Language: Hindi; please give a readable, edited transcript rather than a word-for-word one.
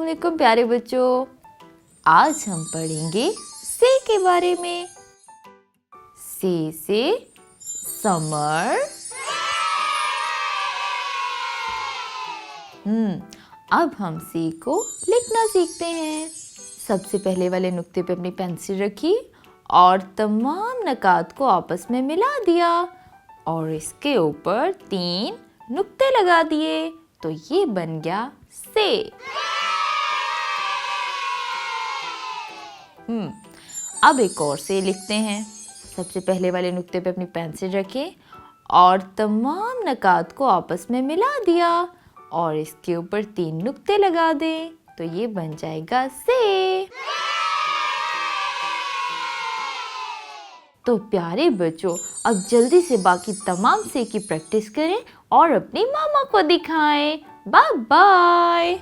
वालेकुम प्यारे बच्चों। आज हम पढ़ेंगे से के बारे में। से समर। अब हम से को लिखना सीखते हैं। सबसे पहले वाले नुक्ते पे अपनी पेंसिल रखी और तमाम नकात को आपस में मिला दिया और इसके ऊपर 3 नुक्ते लगा दिए तो ये बन गया से। अब एक और से लिखते हैं। सबसे पहले वाले नुक्ते पे अपनी पेंसिल रखें और तमाम नकात को आपस में मिला दिया और इसके ऊपर 3 नुक्ते लगा दें तो ये बन जाएगा से। तो प्यारे बच्चों, अब जल्दी से बाकी तमाम से की प्रैक्टिस करें और अपनी मामा को दिखाएं। Bye bye.